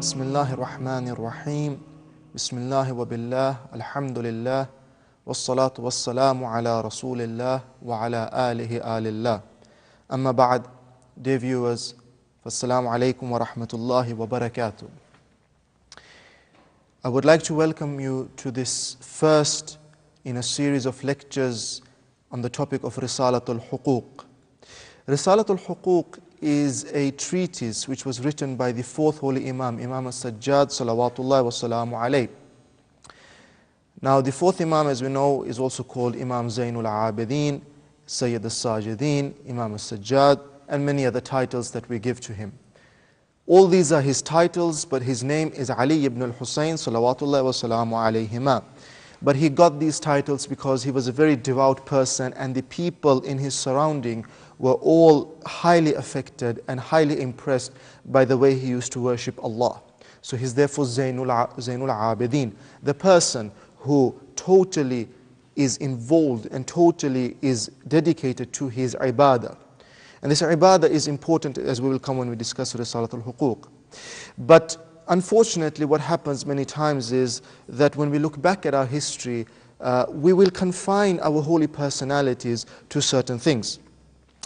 Bismillahir Rahmanir Rahim. Bismillah wa billah. Alhamdulillah. Wassalatu wassalamu ala Rasulillah wa ala alihi alillah. Amma ba'd. Dear viewers, Assalamu alaikum wa rahmatullahi wa barakatuh. I would like to welcome you to this first in a series of lectures on the topic of Risalatul Huquq. Risalatul Huquq is a treatise which was written by the fourth holy Imam, Imam Al Sajjad, salawatullahi wa salamu alayh. Now the fourth Imam, as we know, is also called Imam Zainul Abidin, Sayyid Al Sajjadin, Imam Al Sajjad, and many other titles that we give to him. All these are his titles, but his name is Ali ibn al-Husayn, salawatullahi wa salamu alayhima. But he got these titles because he was a very devout person, and the people in his surrounding were all highly affected and highly impressed by the way he used to worship Allah. So he's therefore Zainul Abidin, the person who totally is involved and totally is dedicated to his ibadah. And this ibadah is important, as we will come when we discuss Risalatul Huquq. But unfortunately, what happens many times is that when we look back at our history, we will confine our holy personalities to certain things.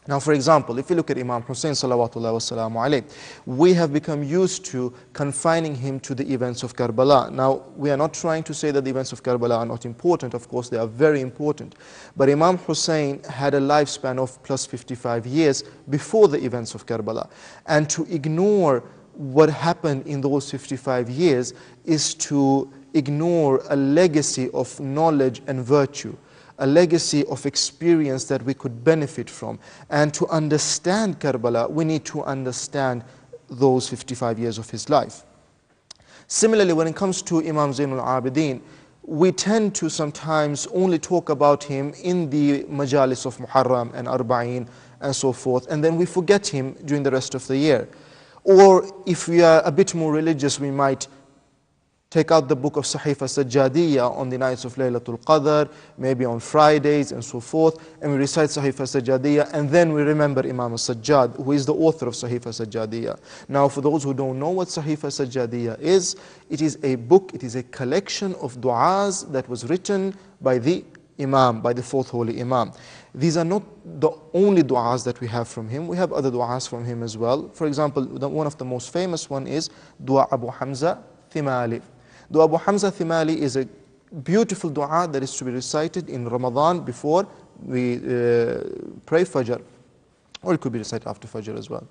Now, for example, if you look at Imam Hussein salawatullahi wa salamu alayh, we have become used to confining him to the events of Karbala. Now, we are not trying to say that the events of Karbala are not important. Of course, they are very important. But Imam Hussein had a lifespan of plus 55 years before the events of Karbala. And to ignore what happened in those 55 years is to ignore a legacy of knowledge and virtue, a legacy of experience that we could benefit from. And to understand Karbala, we need to understand those 55 years of his life. Similarly, when it comes to Imam Zainul Abidin, we tend to sometimes only talk about him in the majalis of Muharram and Arba'in and so forth, and then we forget him during the rest of the year. Or if we are a bit more religious, we might take out the book of Sahifa Sajjadiyya on the nights of Laylatul Qadr, maybe on Fridays and so forth, and we recite Sahifa Sajjadiyya, and then we remember Imam Al Sajjad, who is the author of Sahifa Sajjadiyya. Now, for those who don't know what Sahifa Sajjadiyya is, it is a book, it is a collection of du'as that was written by the Imam, by the fourth holy Imam. These are not the only du'as that we have from him. We have other du'as from him as well. For example, one of the most famous one is Dua Abu Hamza Thimali. Dua Abu Hamza Thimali is a beautiful dua that is to be recited in Ramadan before we pray Fajr, or it could be recited after Fajr as well.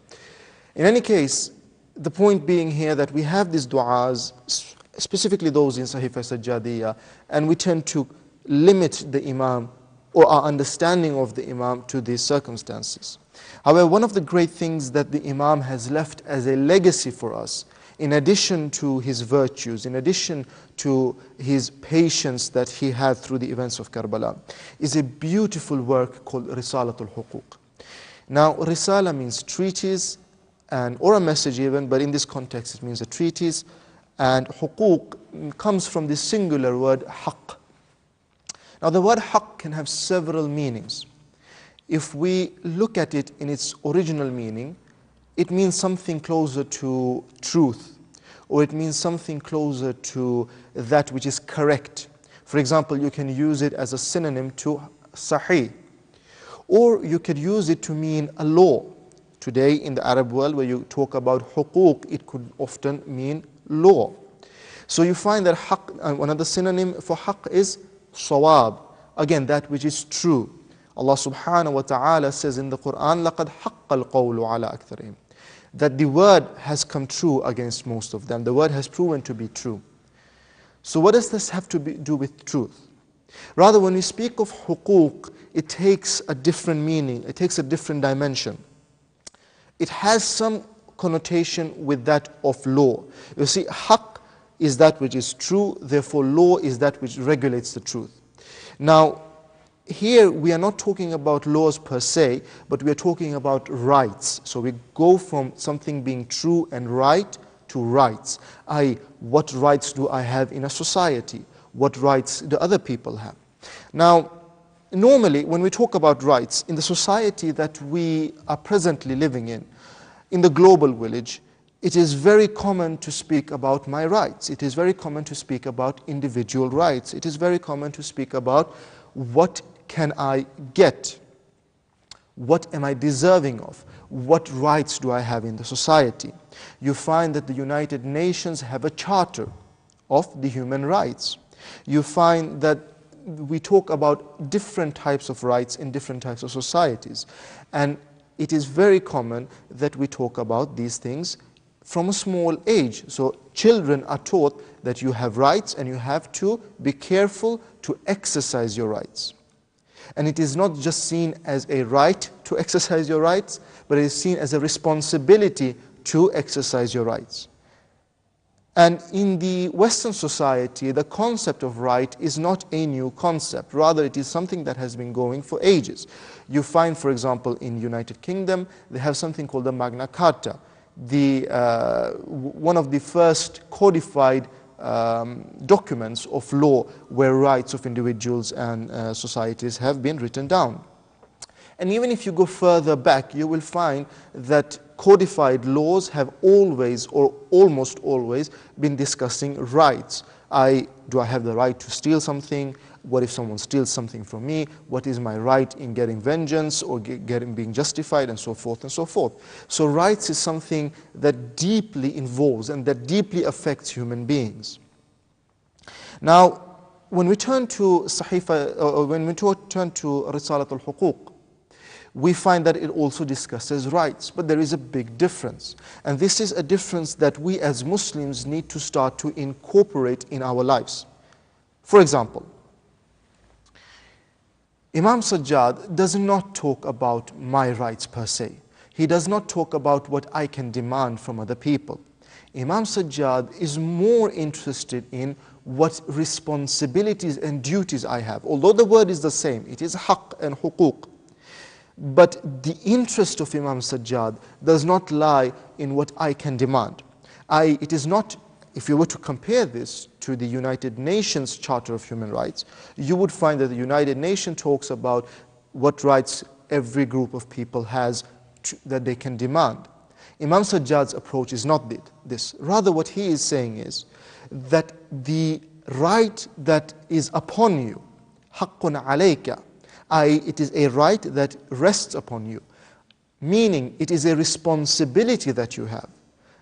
In any case, the point being here that we have these du'as, specifically those in Sahifa Sajjadiyya, and we tend to limit the Imam or our understanding of the Imam to these circumstances. However, one of the great things that the Imam has left as a legacy for us, in addition to his virtues, in addition to his patience that he had through the events of Karbala, is a beautiful work called Risalatul Huquq. Now, Risala means treatise, or a message even, but in this context it means a treatise, and Huquq comes from the singular word Haqq. Now, the word Haqq can have several meanings. If we look at it in its original meaning, it means something closer to truth, or it means something closer to that which is correct. For example, you can use it as a synonym to sahih, or you could use it to mean a law. Today in the Arab world, where you talk about huquq, it could often mean law. So you find that haqq, another synonym for haqq is sawab, again that which is true. Allah subhanahu wa ta'ala says in the Quran, لَقَدْ حَقَّ الْقَوْلُ عَلَىٰ أَكْثَرِهِمْ, that the word has come true against most of them. The word has proven to be true. So what does this have to do with truth? Rather, when we speak of huquq, it takes a different meaning, it takes a different dimension. It has some connotation with that of law. You see, haqq is that which is true, therefore law is that which regulates the truth. Now, here we are not talking about laws per se, but we are talking about rights. So we go from something being true and right to rights. What rights do I have in a society? What rights do other people have? Now, normally when we talk about rights, in the society that we are presently living in the global village, it is very common to speak about my rights. It is very common to speak about individual rights. It is very common to speak about what can I get? What am I deserving of? What rights do I have in the society? You find that the United Nations have a charter of the human rights. You find that we talk about different types of rights in different types of societies. And it is very common that we talk about these things from a small age. So children are taught that you have rights and you have to be careful to exercise your rights. And it is not just seen as a right to exercise your rights, but it is seen as a responsibility to exercise your rights. And in the Western society, the concept of right is not a new concept. Rather, it is something that has been going for ages. You find, for example, in United Kingdom, they have something called the Magna Carta, one of the first codified documents of law where rights of individuals and societies have been written down. And even if you go further back, you will find that codified laws have always or almost always been discussing rights. Do I have the right to steal something? What if someone steals something from me? What is my right in getting vengeance or being justified, and so forth and so forth. So rights is something that deeply involves and that deeply affects human beings. Now, when we turn to Sahifa, or when we turn to Risalat al-Huquq, we find that it also discusses rights, but there is a big difference. And this is a difference that we as Muslims need to start to incorporate in our lives. For example, Imam Sajjad does not talk about my rights per se. He does not talk about what I can demand from other people. Imam Sajjad is more interested in what responsibilities and duties I have. Although the word is the same, it is haqq and huquq. But the interest of Imam Sajjad does not lie in what I can demand. It is not, if you were to compare this to the United Nations Charter of Human Rights, you would find that the United Nations talks about what rights every group of people has that they can demand. Imam Sajjad's approach is not this. Rather, what he is saying is that the right that is upon you, haqqun alayka, it is a right that rests upon you, meaning it is a responsibility that you have.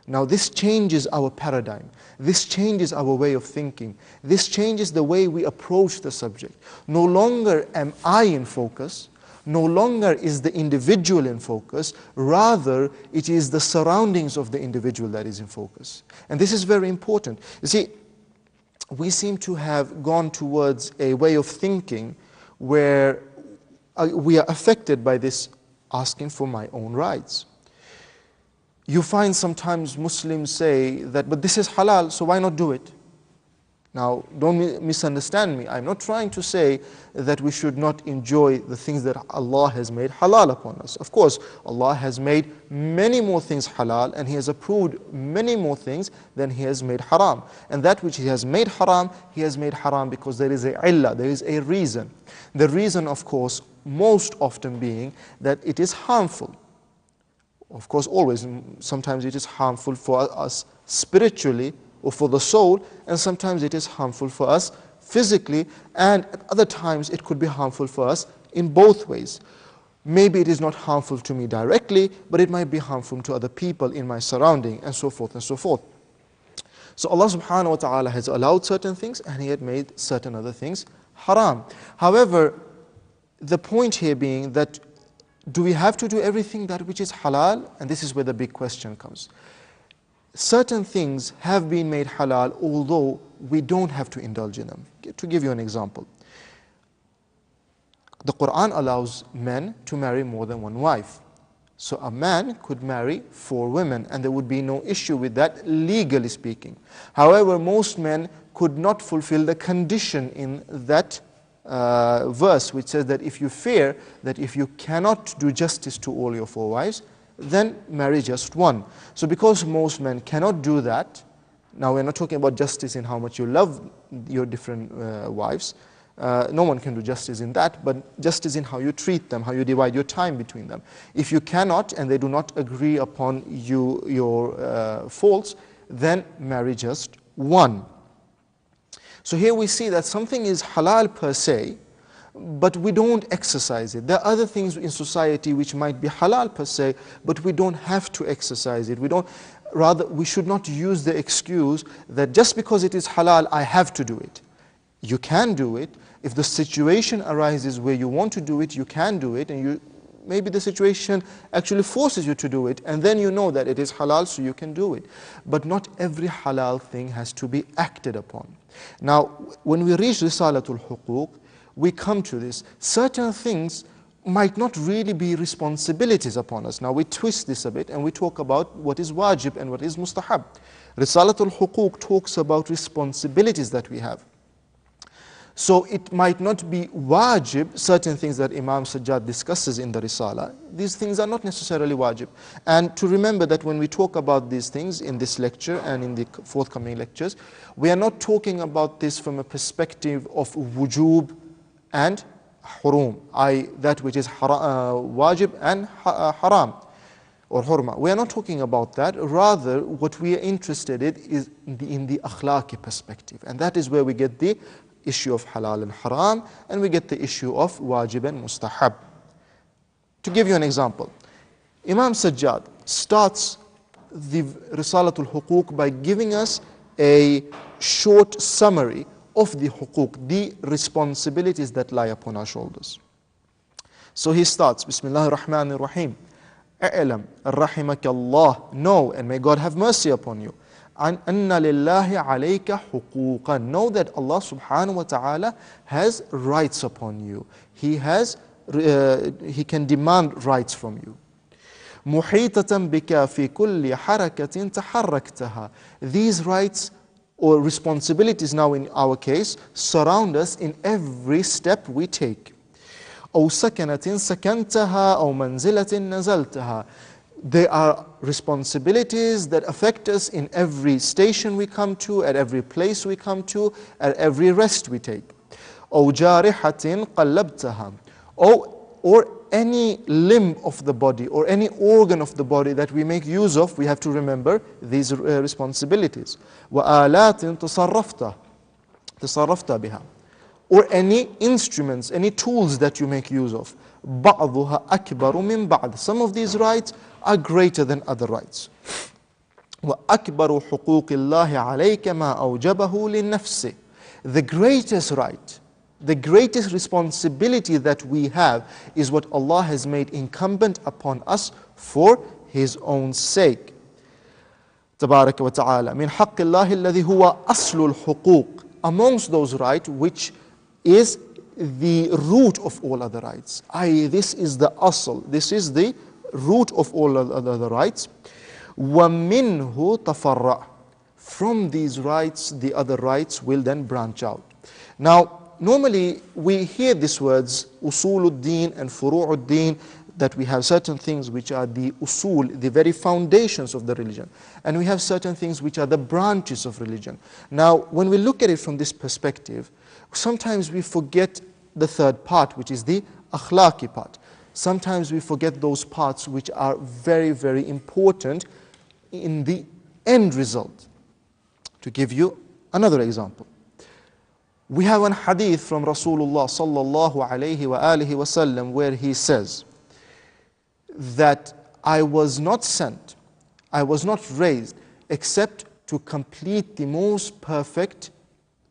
Now this changes our paradigm, this changes our way of thinking, this changes the way we approach the subject. No longer am I in focus, no longer is the individual in focus, rather it is the surroundings of the individual that is in focus. And this is very important. You see, we seem to have gone towards a way of thinking where we are affected by this asking for my own rights. You find sometimes Muslims say that, but this is halal, so why not do it? Now, don't misunderstand me. I'm not trying to say that we should not enjoy the things that Allah has made halal upon us. Of course, Allah has made many more things halal, and He has approved many more things than He has made haram. And that which He has made haram because there is a illah, there is a reason. The reason, of course, most often being that it is harmful. Of course, always, sometimes it is harmful for us spiritually, or for the soul, and sometimes it is harmful for us physically, and at other times it could be harmful for us in both ways. Maybe it is not harmful to me directly, but it might be harmful to other people in my surrounding, and so forth and so forth. So Allah subhanahu wa ta'ala has allowed certain things, and He had made certain other things haram. However, the point here being that, do we have to do everything that which is halal? And this is where the big question comes. Certain things have been made halal, although we don't have to indulge in them. To give you an example, the Quran allows men to marry more than one wife. So a man could marry 4 women, and there would be no issue with that, legally speaking. However, most men could not fulfill the condition in that verse, which says that if you fear that if you cannot do justice to all your 4 wives, then marry just one. So because most men cannot do that, now we're not talking about justice in how much you love your different wives, No one can do justice in that, but justice in how you treat them, how you divide your time between them. If you cannot and they do not agree upon your faults, then marry just one. So here we see that something is halal per se, but we don't exercise it. There are other things in society which might be halal per se, but we don't have to exercise it. Rather, we should not use the excuse that just because it is halal, I have to do it. You can do it. If the situation arises where you want to do it, you can do it, and maybe the situation actually forces you to do it, and then you know that it is halal, so you can do it. But not every halal thing has to be acted upon. Now, when we reach Risalatul Huquq, we come to this. Certain things might not really be responsibilities upon us. Now, we twist this a bit, and we talk about what is wajib and what is mustahab. Risalatul Huquq talks about responsibilities that we have. So it might not be wajib, certain things that Imam Sajjad discusses in the Risala. These things are not necessarily wajib. And to remember that when we talk about these things in this lecture and in the forthcoming lectures, we are not talking about this from a perspective of wujub and hurum, that which is wajib and haram or hurma. We are not talking about that. Rather, what we are interested in is in the akhlaqi perspective. And that is where we get the issue of halal and haram, and we get the issue of wajib and mustahab. To give you an example, Imam Sajjad starts the Risalatul Huquq by giving us a short summary of the huquq, the responsibilities that lie upon our shoulders. So he starts, Bismillah ar-Rahman ar-Rahim, A'lam, ar-Rahimaka Allah, know, and may God have mercy upon you, an anna lillahi alayka huquqan, know that Allah subhanahu wa ta'ala has rights upon you. He can demand rights from you. Muhitatan bika fi kulli harakatin taharraktaha. These rights or responsibilities now in our case surround us in every step we take. أو سكنة سكنتها أو منزلة نزلتها. There are responsibilities that affect us in every station we come to, at every place we come to, at every rest we take. أو جارحة قلبتها. Or any limb of the body or any organ of the body that we make use of, we have to remember these responsibilities. وآلات تصرفت بها. Or any instruments, any tools that you make use of. بعضها أكبر من بعض. Some of these rights are greater than other rights. وأكبر حقوق الله عليك ما أوجبه للنفس. The greatest right, the greatest responsibility that we have is what Allah has made incumbent upon us for His own sake. تبارك وتعالى من حق الله الذي هو أصل الحقوق. Amongst those rights, which is the root of all other rights. This is the asl, this is the root of all other rights. وَمِنْهُ تَفَرَّعْ. From these rights, the other rights will then branch out. Now, normally we hear these words, usuluddin and furu'uddin, that we have certain things which are the usul, the very foundations of the religion. And we have certain things which are the branches of religion. Now, when we look at it from this perspective, sometimes we forget the third part, which is the akhlaqi part. Sometimes we forget those parts which are very, very important in the end result. To give you another example, we have an hadith from Rasulullah sallallahu alayhi wa alihi wasallam where he says that I was not sent, I was not raised except to complete the most perfect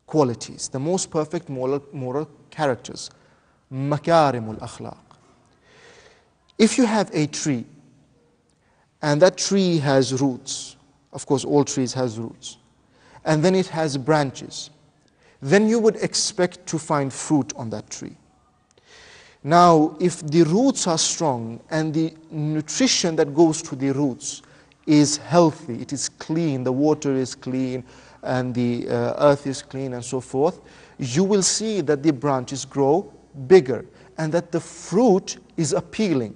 qualities, the most perfect moral characters, makarimul akhlaq. If you have a tree and that tree has roots, of course all trees has roots, and then it has branches, then you would expect to find fruit on that tree. Now, if the roots are strong and the nutrition that goes to the roots is healthy, it is clean, the water is clean, and the earth is clean and so forth, you will see that the branches grow bigger and that the fruit is appealing.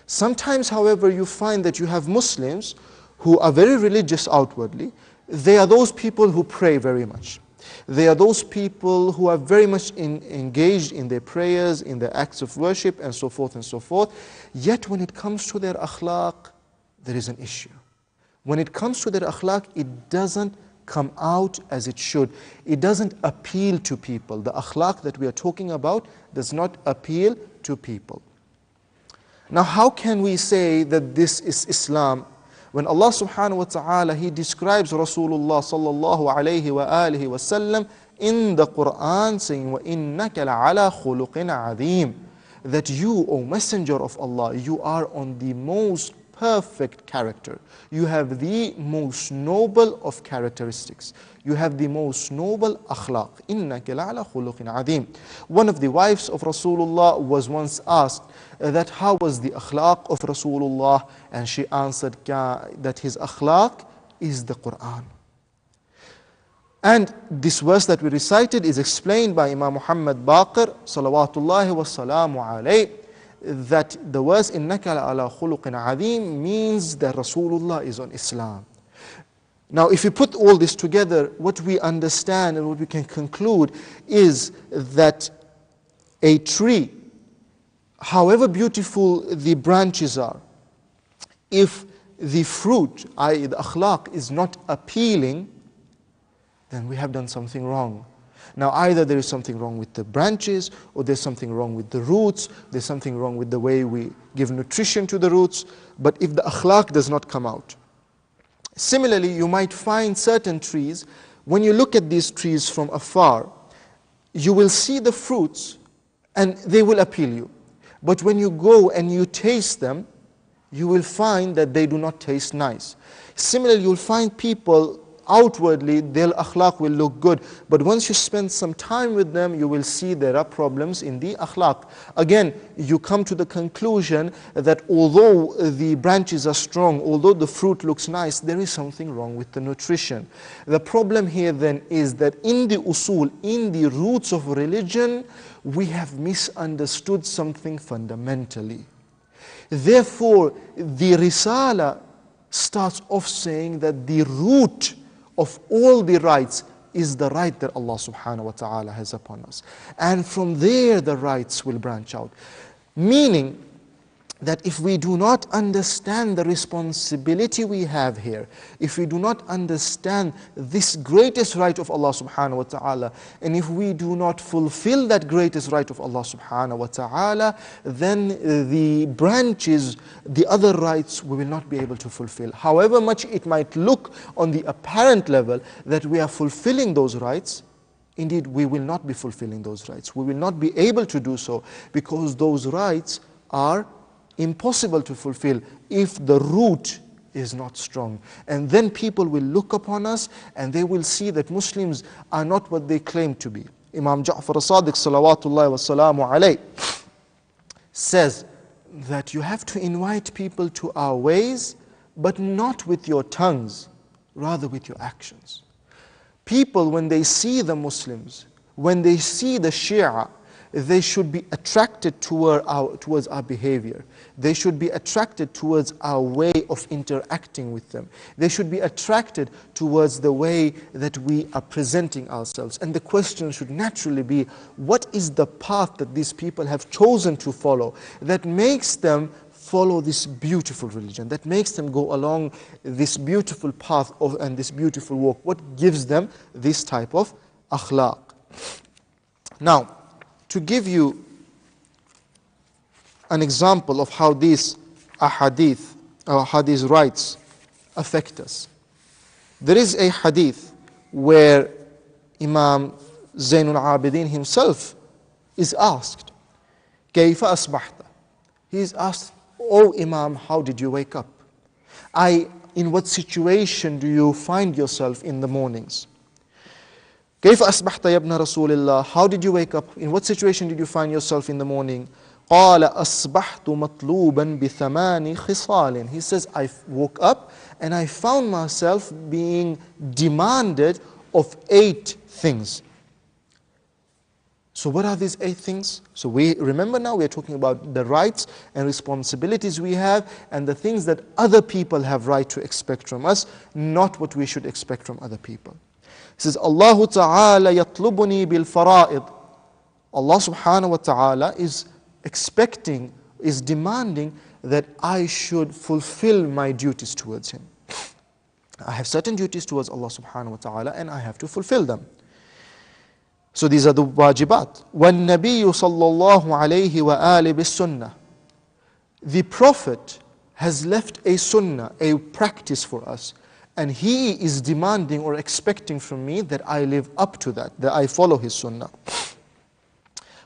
Sometimes, however, you find that you have Muslims who are very religious outwardly. They are those people who pray very much. They are those people who are very much engaged in their prayers, in their acts of worship, and so forth and so forth. Yet when it comes to their akhlaq, there is an issue. When it comes to their akhlaq, it doesn't come out as it should. It doesn't appeal to people. The akhlaq that we are talking about does not appeal to people. Now, how can we say that this is Islam when Allah subhanahu wa ta'ala, He describes Rasulullah sallallahu alayhi wa alihi wa sallam in the Quran saying, وَإِنَّكَ لَعَلَى خُلُقٍ عَظِيمٍ, that you, O Messenger of Allah, you are on the most perfect character. You have the most noble of characteristics. You have the most noble akhlaq. إِنَّكَ لَعَلَى خُلُقٍ عَظِيمٍ. One of the wives of Rasulullah was once asked that how was the akhlaq of Rasulullah, and she answered that his akhlaq is the Quran. And this verse that we recited is explained by Imam Muhammad Baqir salawatullahi wa salamu alayhi, that the verse إِنَّكَ لَعَلَى خُلُقٍ عَظِيمٍ means that Rasulullah is on Islam. Now, if we put all this together, what we understand and what we can conclude is that a tree, however beautiful the branches are, if the fruit, i.e. the akhlaq, is not appealing, then we have done something wrong. Now, either there is something wrong with the branches, or there's something wrong with the roots, there's something wrong with the way we give nutrition to the roots, but if the akhlaq does not come out. Similarly, you might find certain trees, when you look at these trees from afar, you will see the fruits and they will appeal you. But when you go and you taste them, you will find that they do not taste nice. Similarly, you'll find people outwardly, their akhlaq will look good, but once you spend some time with them, you will see there are problems in the akhlaq. Again, you come to the conclusion that although the branches are strong, although the fruit looks nice, there is something wrong with the nutrition. The problem here then is that in the usul, in the roots of religion, we have misunderstood something fundamentally. Therefore, the Risala starts off saying that the root of all the rights is the right that Allah subhanahu wa ta'ala has upon us. And from there the rights will branch out. Meaning that if we do not understand the responsibility we have here, if we do not understand this greatest right of Allah subhanahu wa ta'ala, and if we do not fulfill that greatest right of Allah subhanahu wa ta'ala, then the branches, the other rights, we will not be able to fulfill. However much it might look on the apparent level that we are fulfilling those rights, indeed we will not be fulfilling those rights. We will not be able to do so because those rights are impossible to fulfill if the root is not strong. And then people will look upon us and they will see that Muslims are not what they claim to be. Imam Ja'far as-Sadiq salawatullahi wa salamu alayhi says that you have to invite people to our ways, but not with your tongues, rather with your actions. People, when they see the Muslims, when they see the Shia, they should be attracted towards our behavior. They should be attracted towards our way of interacting with them. They should be attracted towards the way that we are presenting ourselves. And the question should naturally be, what is the path that these people have chosen to follow that makes them follow this beautiful religion, that makes them go along this beautiful path and this beautiful walk? What gives them this type of akhlaq? Now, to give you an example of how these ahadith or hadith rights affect us, there is a hadith where Imam Zainul Abidin himself is asked, كيف أصبحت? He is asked, "Oh Imam, how did you wake up? In what situation do you find yourself in the mornings?" كيف أصبحت يا ابن رسول الله? How did you wake up? In what situation did you find yourself in the morning? قال أصبحت مطلوبا بثمان خصال. He says, I woke up and I found myself being demanded of 8 things. So what are these 8 things? So we remember now we are talking about the rights and responsibilities we have and the things that other people have right to expect from us, not what we should expect from other people. He says, Allahu Ta'ala yatlubuni bil fara'id. Allah subhanahu wa ta'ala is expecting, is demanding that I should fulfill my duties towards Him. I have certain duties towards Allah subhanahu wa ta'ala and I have to fulfill them. So these are the wajibat. وَالنَّبِيُّ صَلَّى اللَّهُ عَلَيْهِ وَآلِ بِالسُّنَّةِ. The Prophet has left a sunnah, a practice for us, and he is demanding or expecting from me that I live up to that I follow his sunnah.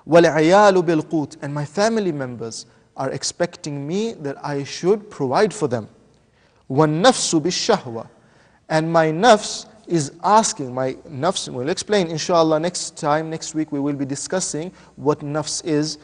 وَالْعِيَالُ بِالْقُوتِ. And my family members are expecting me that I should provide for them. وَالنَّفْسُ بِالشَّهْوَةِ. And my nafs is asking, my nafs, we'll explain inshallah next week we will be discussing what nafs is.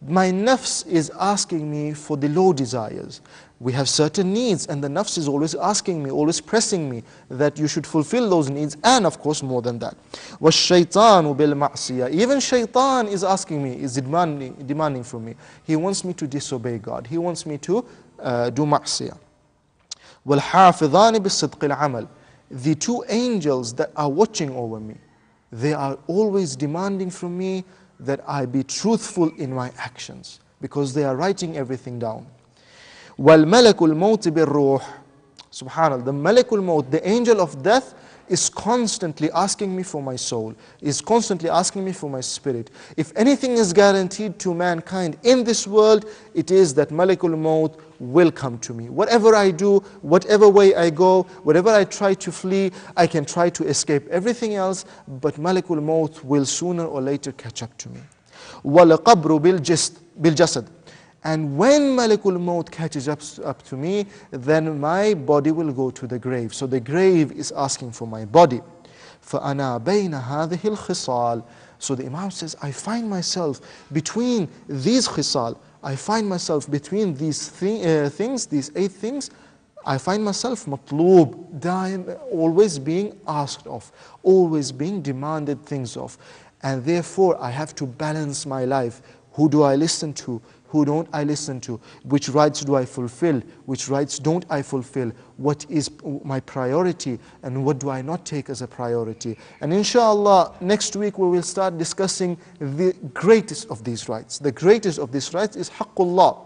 My nafs is asking me for the low desires. We have certain needs and the nafs is always asking me, always pressing me that you should fulfill those needs, and of course more than that. وَالشَّيْطَانُ بِالْمَعْصِيَةِ. Even shaitan is asking me, is demanding from me. He wants me to disobey God. He wants me to do ma'siyah. وَالْحَافِظَانِ بِالصِّدْقِ الْعَمَلِ. The two angels that are watching over me, they are always demanding from me that I be truthful in my actions, because they are writing everything down. وَالْمَلَكُ الْمَوْتِ بِالرُّوحِ. Subhanallah, the Malakul Maut, the angel of death, is constantly asking me for my soul, is constantly asking me for my spirit. If anything is guaranteed to mankind in this world, it is that Malakul Maut will come to me. Whatever I do, whatever way I go, whatever I try to flee, I can try to escape everything else, but Malakul Maut will sooner or later catch up to me. وَالْقَبْرُ بِالْجَسَدِ. And when Malakul Maut catches up to me, then my body will go to the grave. So the grave is asking for my body. فَأَنَا بَيْنَ هَذِهِ الْخِصَالِ. So the Imam says, I find myself between these khisal, I find myself between these things, these 8 things, I find myself matloob, always being asked of, always being demanded things of. And therefore I have to balance my life. Who do I listen to? Who don't I listen to? Which rights do I fulfill? Which rights don't I fulfill? What is my priority? And what do I not take as a priority? And inshallah, next week we will start discussing the greatest of these rights. The greatest of these rights is haqqullah.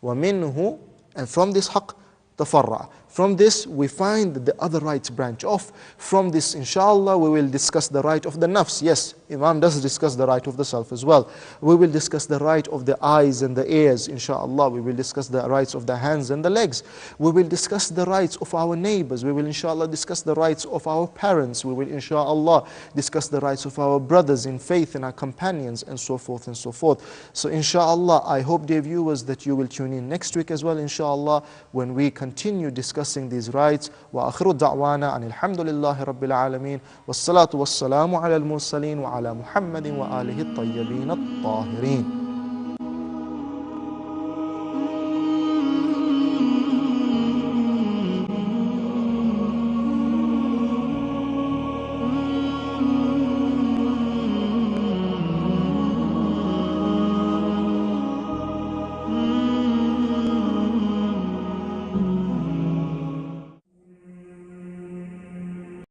وَمِنْهُ. And from this haqq, tafarra. From this we find that the other rights branch off. From this inshallah we will discuss the right of the nafs. Yes, Imam does discuss the right of the self as well. We will discuss the right of the eyes and the ears inshallah. We will discuss the rights of the hands and the legs. We will discuss the rights of our neighbors. We will inshallah discuss the rights of our parents. We will inshallah discuss the rights of our brothers in faith and our companions, and so forth and so forth. So inshallah, I hope, dear viewers, that you will tune in next week as well inshallah, when we continue discussing these rights. وآخر دعوانا أن الحمد لله رب العالمين والصلاة والسلام على المرسلين وعلى محمد وآله الطيبين الطاهرين.